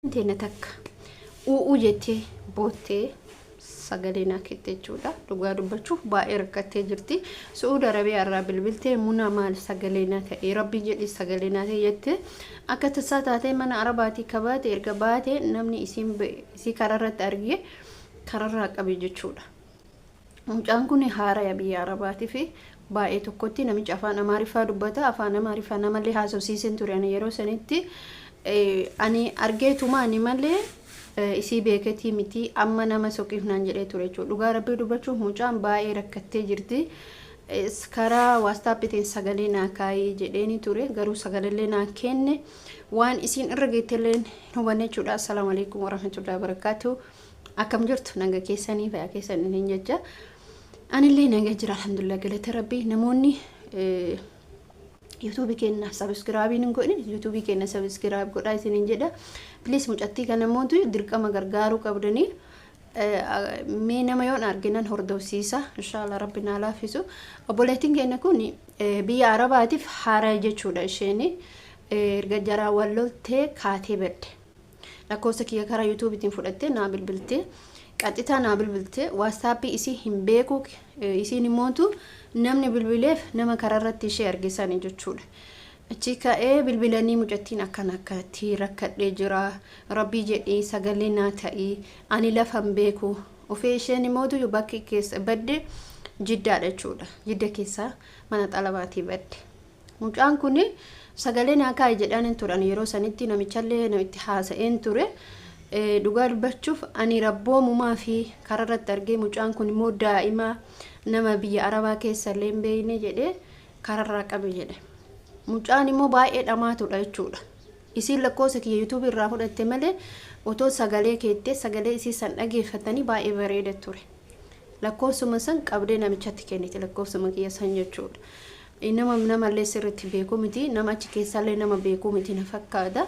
Teena takka uu jettee boottee sagalee naa kette jechuudha. Dhugaa dubbachuuf baay'ee rakkattee jirti. Su'uudi Arabiyaa irraa bilbiltee muna maal sagalee naa ta'e rabbi jedhi sagalee naa ta'e jettee akka tasaa taatee mana arabaatii kabaate erga baate namni isii kararratti argee kararraa qabe jechuudha. Mucaan kun haara biyya arabaatii fi baay'ee tokkotti namichi afaan amaariffaa dubbata. Afaan amaariffaa namallee haasofsiiseen ture yeroo sanitti. Ani argeetuma ani malee isii beekati miti amma nama soqifnaan jedhee ture jechuudha. Dhugaa rabbii dubbachuuf mucaan baay'ee rakkattee jirti. Karaa WhatsAppitiin sagalee naa kaayee jedheeni ture garuu sagalee naa kenne waan isiin irra geettelee hubanne jechuudha. Assalaamu alaykum warahmatullahi wabarakatuh. Akkam jirtu naga keessanii fayyaa keessanii hin jecha. Anillee naga jira alhamdulillah galata rabbii. Namoonni YouTube kenna subscribe nin godhin YouTube kenna subscribe godhaa isinin jedha. Please mucattii kana mootu dirqama gargaaruu qabdanii mee nama yoon arginan hordofsiisa inshallah rabbi naa laafisu. Obboleettiin keenya kun biyya arabaatiif haara jechuudha isheen erga jaraa walloltee kaatee badde. Lakkoofsa kiyya karaa YouTube itiin fudhattee naa bilbiltee qaxitaa naa bilbiltee WhatsApp isii hin beeku isiin immoo namni bilbileef nama kararratti ishee argisanii jechuudha. Achi ka'ee bilbilanii mucattiin akkanatti rakkadhee jira rabbii jedhii sagalee naa ta'ii ani lafa hin beeku ofee isheen immoo bakki keessa badde Jiddaadha jechuudha. Jidda keessa mana xalabaatii badde. Mucaan kun sagalee naa kaa'e jedhaan turan yeroo sanitti namichallee namitti haasa'een ture. Dhugaa dubbachuuf ani rabboomumaa fi kararratti argee mucaan kun immoo daa'ima nama biyya arabaa keessa illee hin beekne jedhee kararraa qabe jedhe. Mucaan immoo baay'ee dhamaatudha jechuudha. Isiin lakkoofsa kiyya YouTube irraa fudhatte malee otoo sagalee keettee sagalee isii san dhageeffatanii baay'ee bareeda ture. Lakkoofsuma san qabdee namichatti kennite lakkoofsuma kiyya san jechuudha. Namallee sirriitti beeku miti nama achi keessallee nama beeku miti na fakkaata.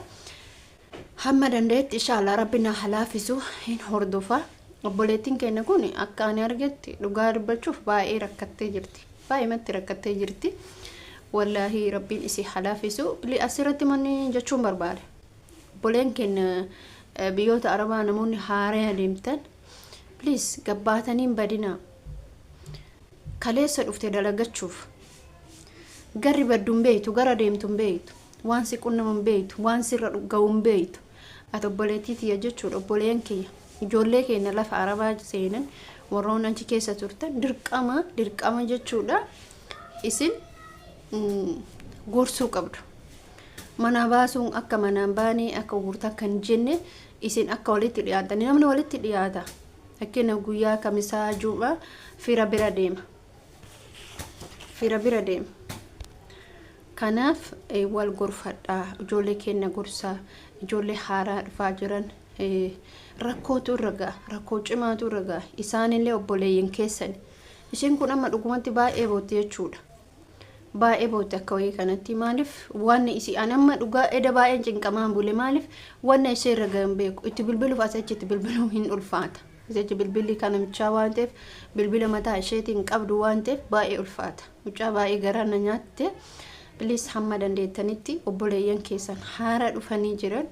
Hamma dandeetti inshallah rabbi na halaafisu hin hordofa. Obboleettiin keenya kun akka ani argetti dhugaa dubbachuuf baay'ee rakkattee jirti. Baay'eematti rakkattee jirti. Wallahi rabbiin isii halaafisu. Asirratti manni jechuun barbaade. Obboleen keenya biyyoota arabaa namoonni haaree deemtan please gabbaataniin badina. Kaleessa dhufte dalagachuuf. Garri badduun beeytu gara deemtuun beeytu. Waan si qunnamuun beeytu waan sirra dhuga'uun beeytu. Ati obboleettii tiyya jechuudha obboleen kiyya. Ijoollee keenya lafa arabaa seenan warroon achi keessa turtan dirqama jechuudha. Isin gorsuu qabdu. Mana baasuun akka manaan baanee akka gurtaa kan jenne isin akka walitti dhiyaatanii namni walitti dhiyaata. Fakkeenya guyyaa kamisaa juuba fira bira deema. Kanaaf wal gorfadhaa ijoollee keenya gorsaa ijoollee haaraa dhufaa jiran rakkootu ragaa rakkoo cimaatu ragaa isaanillee obboleeyyin keessan isheen kun amma dhugumatti baay'ee bootti jechuudha. Baay'ee bootti akka wayii kanatti maaliif waan isii amma dhugaa eda baay'een cinqamaan bule maaliif waan ishee ragaa hin beeku itti bilbiluuf achitti bilbiluu hin ulfaata. Itti bilbilli kana mucaa waan ta'eef bilbila mataa isheetiin qabdu waan ta'eef baay'ee ulfaata. Mucaa baay'ee garaa na nyaatte. Please hamma dandeettanitti obboleeyyan keessan haara dhufanii jiran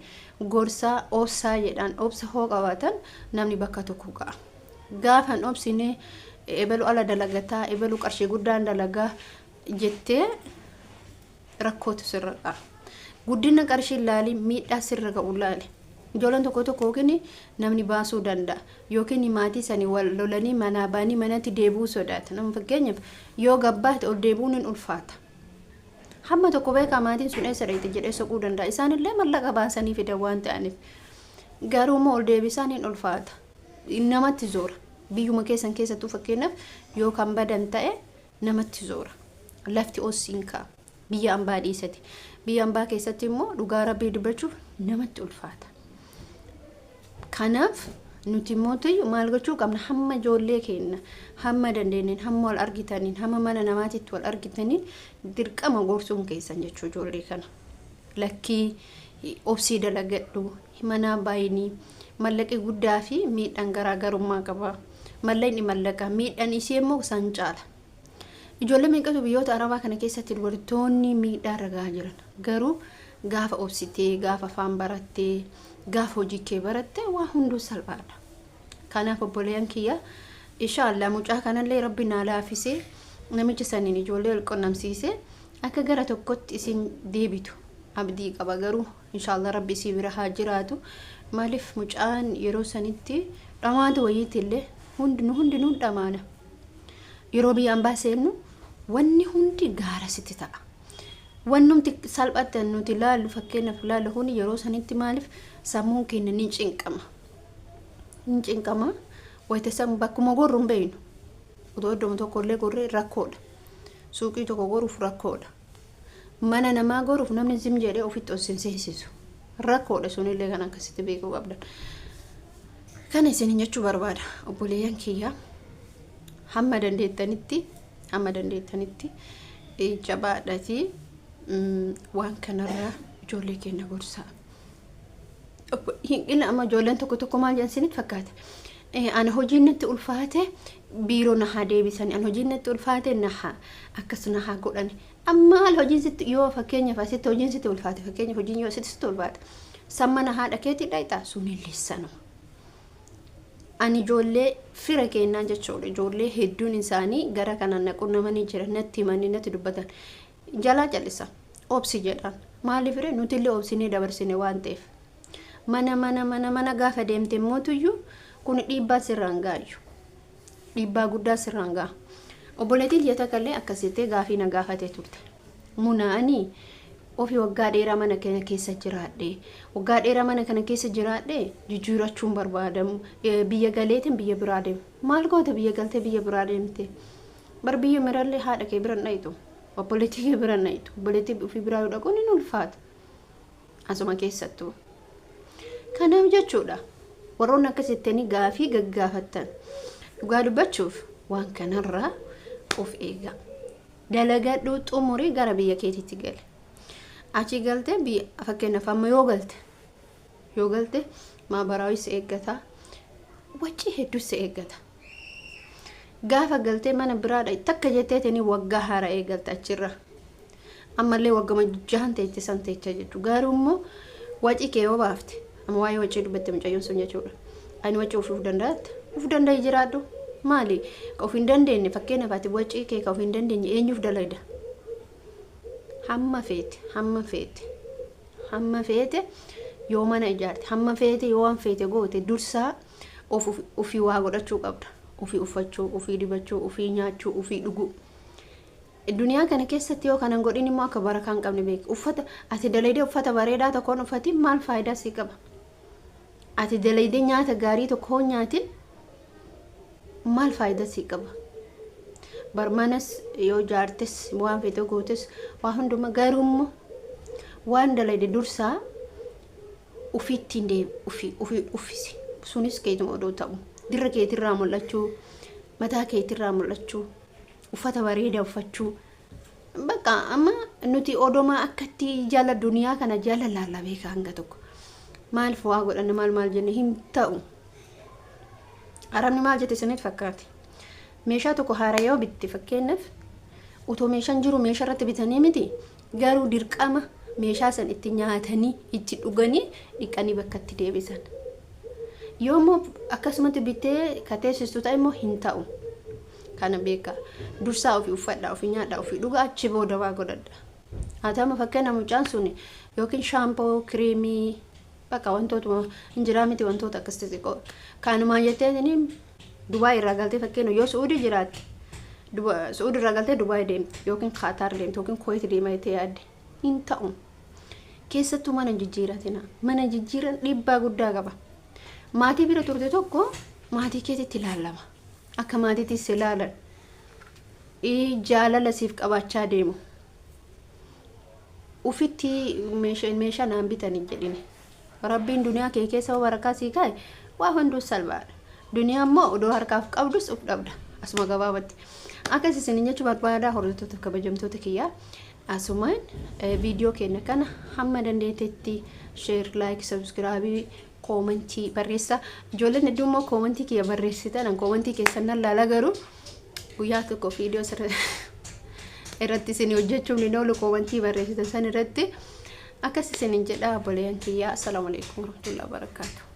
gorsaa obsaa jedhaan obsa hoo qabaatan namni bakka tokko ga'a. Gaafan obsine ebalu ala dalagataa ebalu qarshii guddaan dalagaa jettee rakkootu sirra qa'a. Guddina qarshii ilaali miidhaa sirra ga'u ilaali. Ijoolleen tokko yookiin namni baasuu danda'a yookiin maatii sanii wal lolanii manaa baanii manatti deebuu sodaata. Nama fakkeenyaaf yoo gabbaate ol deebuun hin ulfaata. Hamma tokko beekaa maatiin sun eessa dheeyte jedhee soquu danda'a. Isaanillee mallaqa baasanii fidan waan ta'aniif. Garuu immoo ol deebisaan hin ulfaata. Namatti zoora. Biyyuma keessan keessattuu fakkeenyaaf yoo kan badan ta'e namatti zoora. Lafti ossiin ka'a. Biyya ambaa dhiisati. Biyya ambaa keessatti immoo dhugaa rabbii dubbachuuf namatti ulfaata. Kanaaf nuti immoo maal gochuu qabna hamma ijoollee keenya hamma dandeenyeen hamma wal argitaniin hamma mana namaatitti wal argitaniin dirqama gorsuun keessan jechuu ijoollee kana. Lakkii obsii dalagadhu mana baay'inii mallaqi guddaa fi miidhaan garaagarummaa qaba. Mallaqni mallaqa miidhaan isii immoo san caala. Ijoollee meeqatu biyyoota arabaa kana keessatti dubartoonni miidhaa ragaa jiran garuu gaafa obsitee gaafa afaan barattee gaaf hojii kee baratte waa hunduu salphaadha. Kanaaf obboleeyyan kiyya inshallah mucaa kanallee rabbi naa laafisee namicha saniin ijoollee wal qunnamsiisee akka gara tokkotti isin deebitu abdii qaba. Garuu inshallah rabbi si bira haa jiraatu. Maaliif mucaan yeroo sanitti dhamaatu wayiitillee hundinuu dhamaana. Yeroo biyyaan baaseennu wanni hundi gaara sitti ta'a. Wannumti salphatan nuti laallu fakkeenyaaf laallu huni yeroo sanitti maaliif sammuun keenya ni cinqama. Wayita sammuu bakkuma gorru hin beeynu. Otoo iddoo tokkollee gorree rakkoodha. Suuqii tokko goruuf rakkoodha. Mana namaa goruuf namni zim jedhee ofitti ol seensisu. Rakkoodha sunillee kan akkasitti beekuu qabdan. Kana isin jechuu barbaada obboleeyyan kiyya. Hamma dandeettanitti jabaadhati waan kanarraa ijoollee keenya gorsaa. Hin amma ijoolleen tokko maal jedhanitti fakkaata. Ana hojiin natti ulfaate biiroo na haa deebisanii. Ana hojiin natti ulfaate akkas na haa godhani. Amma hojiin sitti yoo fakkeenyaaf asitti hojiin sitti ulfaate fakkeenyaaf hojiin yoo sitti ulfaate samma na haa dhakeetti dhayxaa sunillee sanu. Ani ijoollee fira kennaa jechuudha. Ijoollee hedduun isaanii gara kanaan naqunnamanii jiran natti himanii natti dubbatan. Jalaa jal'isa obsi jedhan. Maaliif nuti illee obsinee dabarsine waan ta'eef. Mana gaafa deemte mootuyyuu kun dhiibbaa sirraan gaayyu. Dhiibbaa guddaa sirraan gaa. Obboleettiin jeta kallee akkasitti gaafii na gaafatee turte. Munaanii ofii waggaa dheeraa mana kana keessa jiraadhe. Waggaa dheeraa mana kana keessa jiraadhe jijjiirachuun barbaadamu. Biyya galeetiin biyya biraa deemu. Maal goota biyya galtee biyya biraa deemte? Bar biyya mirallee haadha kee bira dhayitu. Obboleettii kee bira dhayitu. Obboleettii ofii biraa dhaquun ni ulfaata. Asuma keessattuu. Kanaaf jechuudha. Warroonni akkasitti gaafii gaggaafattan. Dhugaa dubbachuuf waan kanarraa of eega. Dalagadhuu xumurii gara biyya keetiitti gali. Achi galte biyya fakkeenyaaf amma yoo galte maabaraawis eeggata. Wajji hedduus eeggata. Gaafa galtee mana biraadha takka jetteetanii waggaa haaraa eegalta achirra. Ammallee waggaa jahan ta'etti san ta'echa jettu. Garuu immoo wajji kee yoo baafte amma waa'ee wajjii dubbatti mucayyoon sun jechuudha. Ani wajji uf danda'atta. Uf danda'ii jiraadhu. Maali? Of hin dandeenye fakkeenyaaf ati wajji kee ka of hin dandeenye eenyuuf dalayda? Hamma feete yoo mana ijaarte hamma feete yoo waan feete goote dursaa ofii waa godhachuu qabda. Ofii uffachuu, ofii dibachuu, ofii nyaachuu, ofii dhuguu. Duniyaa kana keessatti yoo kanan godhin immoo akka barakaa hin qabne beek. Uffata ati dalaydee uffata bareedaa tokkoon uffatiin maal faayidaa sii qaba? Ati dalaydee nyaata gaarii tokkoon nyaatin maal faayidaa sii qaba? Barmanas yoo jaartes waan feete gootes waa hunduma garuummoo waan dalayde dursaa ufiittiin deebi ofii uffisi. Sunis keetuma odoo ta'u. Dirra keetirraa mul'achuu, mataa keetirraa mul'achuu, uffata bareedaa uffachuu. Bakka amma nuti odomaa akkatti jala duniyaa kana jala laalla beeka hanga tokko. Maal waa godhanne maal jenne hin ta'u. Arabni maal jette isinitti fakkaate? Meeshaa tokko haaraa yoo bitte fakkeenyaaf utoo meeshaan jiru meeshaa irratti bitanii miti garuu dirqama meeshaa san itti nyaatanii itti dhuganii dhiqanii bakka itti deebisan. Yoommoo akkasumatti bittee kateessistu ta'e immoo hin ta'u. Kana beeka. Dursaa ofii uffadhaa, ofii nyaadhaa, ofii dhugaa achi booda waa godhadha. Haa ta'u fakkeenya mucaan sun yookiin shaampoo, kireemii bakka wantoota injiraa miti wantoota akkasii xiqqoo. Kanumaan jettee Dubaay irraa galtee fakkeenya yoo Suudii jiraatte Suudii irraa galtee Dubaay deemte yookiin Qaataar deemte yookiin Kuwait deemtee yaadde hin ta'u. Keessattuu mana jijjiiratina. Mana jijjiiran dhiibbaa guddaa qaba. Maatii bira turte tokko maatii keetitti ilaalama. Akka maatiittis ilaalan. Jaalala siif qabaachaa deemu. Ufitti meeshaa naan bitanii jedhine. Rabbiin duniyaa kee keessa barakaa sii kaa'e waa hunduu salphaadha. Duniyaa immoo odoo harkaaf qabdus uf dhabda. Asuma gabaabatti. Akkas isin jechuu barbaada hordoftoota kabajamtoota kiyyaa. Asumaan viidiyoo keenya kana hamma dandeettetti share, like, subscribe, commentii barreessa. Ijoolleen hedduu immoo commentii kiyya barreessitan commentii keessan laala garuu guyyaa tokko viidiyoo irratti isin hojjechuun ni oolu commentii barreessitan san irratti akkas isinin jedha boleeyyan kiyyaa. Assalaamu alaykum warahmatullahi wabarakatuh.